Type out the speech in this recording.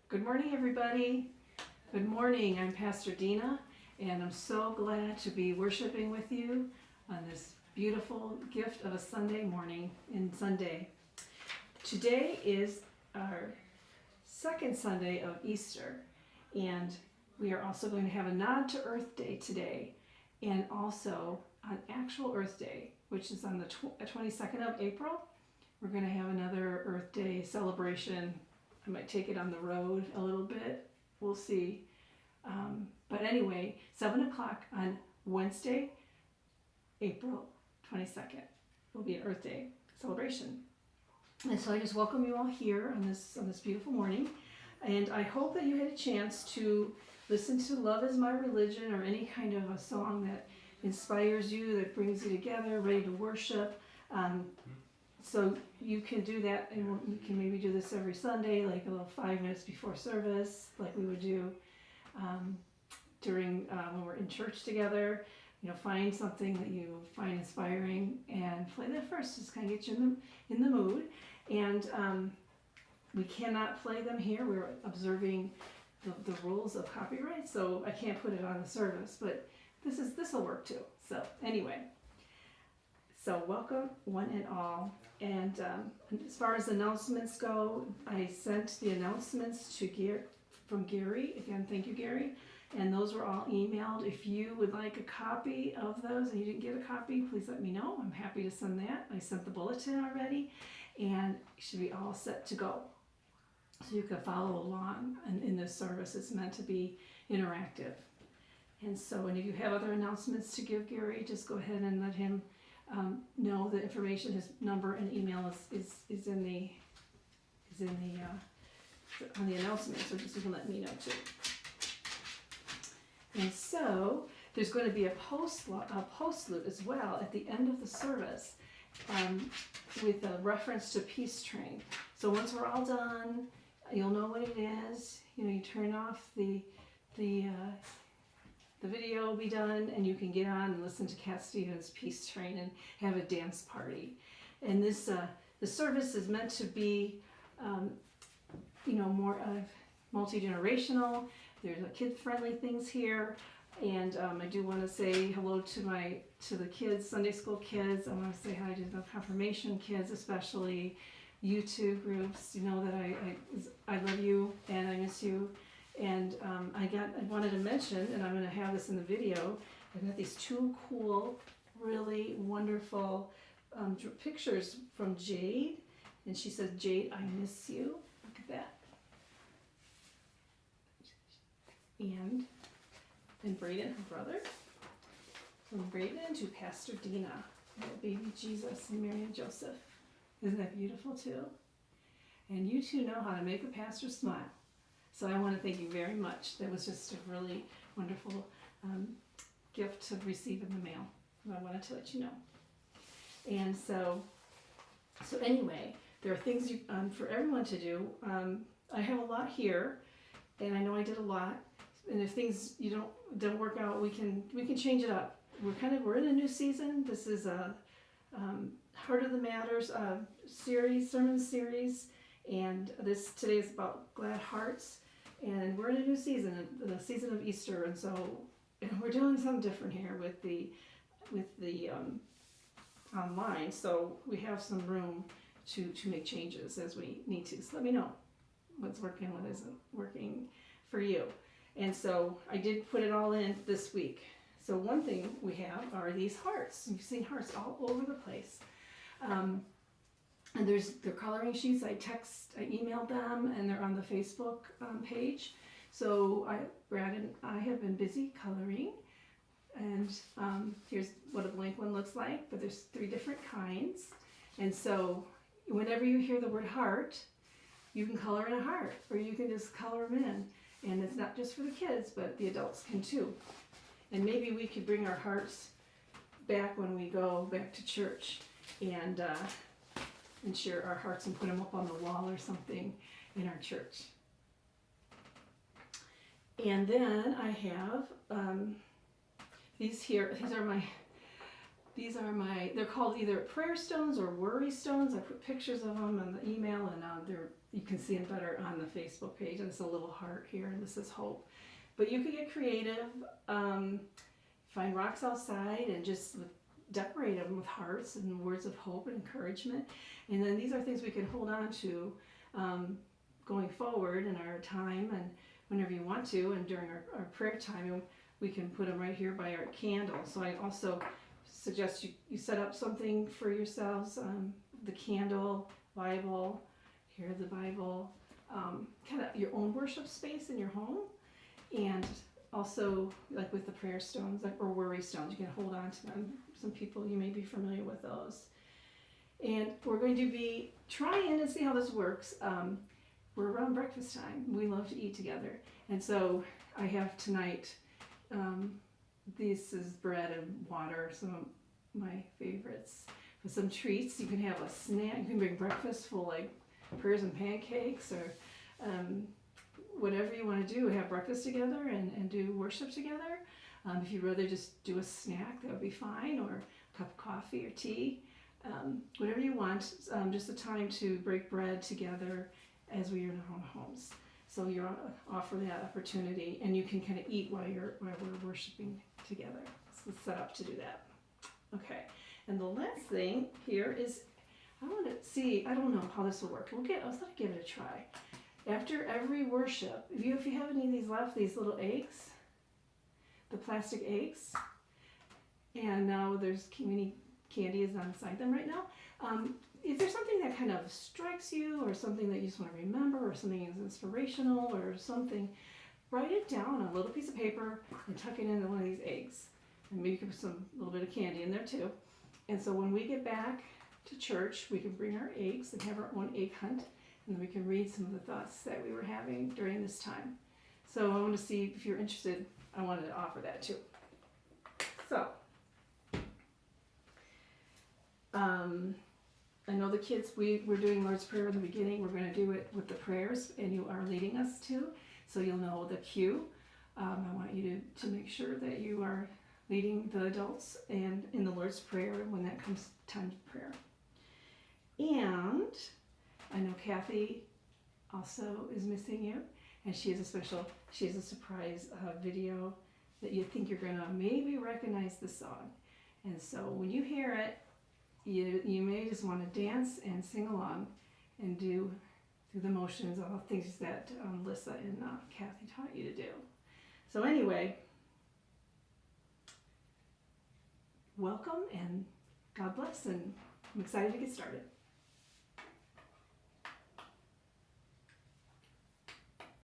Good morning, everybody. Good morning. I'm Pastor Dina, and I'm so glad to be worshiping with you on this beautiful gift of a Sunday morning in Sunday. Today is our second Sunday of Easter, and we are also going to have a Nod to Earth Day today, and also on actual Earth Day, which is on the 22nd of April. We're going to have another Earth Day celebration. I might take it on the road a little bit. We'll see. But anyway, 7 o'clock on Wednesday, April 22nd, will be an Earth Day celebration. And so I just welcome you all here on this beautiful morning. And I hope that you had a chance to listen to Love is My Religion, or any kind of a song that inspires you, that brings you together, ready to worship. So you can do that, and you can maybe do this every Sunday, like a little 5 minutes before service, like we would do during when we're in church together. You know, find something that you find inspiring and play that first. Just kind of get you in the mood. And we cannot play them here. We're observing the rules of copyright, so I can't put it on the service. But this will work too. So anyway. So welcome one and all. And as far as announcements go, I sent the announcements from Gary. Again, thank you, Gary. And those were all emailed. If you would like a copy of those and you didn't get a copy, please let me know. I'm happy to send that. I sent the bulletin already, and you should be all set to go. So you can follow along in this service. It's meant to be interactive. And so, and if you have other announcements to give Gary, just go ahead and let him know the information. His number and email is on the announcement, so just you can let me know too. And so there's going to be a postlude as well at the end of the service with a reference to Peace Train. So once we're all done, you'll know what it is. You know, you turn off the video will be done, and you can get on and listen to Cat Stevens' Peace Train and have a dance party. And this the service is meant to be, more multi-generational. There's kid-friendly things here, and I do want to say hello to the kids, Sunday school kids. I want to say hi to the confirmation kids, especially you two groups. You know that I love you and I miss you. And I wanted to mention, and I'm going to have this in the video, I got these two cool, really wonderful pictures from Jade. And she says, "Jade, I miss you." Look at that. And Braden, her brother. From Braden to Pastor Dina, little baby Jesus and Mary and Joseph. Isn't that beautiful too? And you two know how to make a pastor smile. So I want to thank you very much. That was just a really wonderful gift to receive in the mail. I wanted to let you know. And so anyway, there are things for everyone to do. I have a lot here, and I know I did a lot. And if things don't work out, we can change it up. We're in a new season. This is a Heart of the Matters sermon series, and today is about glad hearts. And we're in a new season, the season of Easter, and so we're doing something different here with the online. So we have some room to make changes as we need to. So let me know what's working, what isn't working for you. And so I did put it all in this week. So one thing we have are these hearts. You've seen hearts all over the place. And they're coloring sheets. I emailed them, and they're on the Facebook page. So Brad and I have been busy coloring, and here's what a blank one looks like. But there's 3 different kinds, and so whenever you hear the word heart, you can color in a heart, or you can just color them in. And it's not just for the kids, but the adults can too. And maybe we could bring our hearts back when we go back to church, and share our hearts and put them up on the wall or something in our church. And then I have these here. These are These are they're called either prayer stones or worry stones. I put pictures of them on the email, and you can see them better on the Facebook page. And it's a little heart here, and this is hope. But you could get creative, find rocks outside, and just decorate them with hearts and words of hope and encouragement. And then these are things we can hold on to going forward in our time and whenever you want to, and during our prayer time. We can put them right here by our candle. So I also suggest you set up something for yourselves, the candle, Bible, here the Bible, kind of your own worship space in your home, and also like with the prayer stones or worry stones, you can hold on to them. Some people, you may be familiar with those. And we're going to be trying to see how this works. We're around breakfast time. We love to eat together. And so I have tonight, this is bread and water, some of my favorites. With some treats, you can have a snack. You can bring breakfast full like prayers and pancakes, or whatever you want to do. Have breakfast together and do worship together. If you'd rather just do a snack, that would be fine, or a cup of coffee or tea. Whatever you want, just a time to break bread together as we are in our own homes. So you offer that opportunity, and you can kind of eat while we're worshiping together. So let's set up to do that. Okay, and the last thing here is, I want to see, I don't know how this will work. Let's give it a try. After every worship, if you have any of these left, these little eggs, the plastic eggs, and now there's mini candy is on inside them right now. If there's something that kind of strikes you, or something that you just want to remember, or something is inspirational, or something, write it down on a little piece of paper and tuck it into one of these eggs. And maybe you can put a little bit of candy in there too. And so when we get back to church, we can bring our eggs and have our own egg hunt, and then we can read some of the thoughts that we were having during this time. So I want to see if you're interested. I wanted to offer that too. So, I know the kids, we're doing Lord's Prayer in the beginning. We're going to do it with the prayers, and you are leading us to, so you'll know the cue. I want you to make sure that you are leading the adults and in the Lord's Prayer when that comes time to prayer. And I know Kathy also is missing you, and she has a surprise video that you think you're going to maybe recognize the song. And so when you hear it, you may just want to dance and sing along and do through the motions, all the things that Lissa and Kathy taught you to do. So anyway, welcome and God bless, and I'm excited to get started.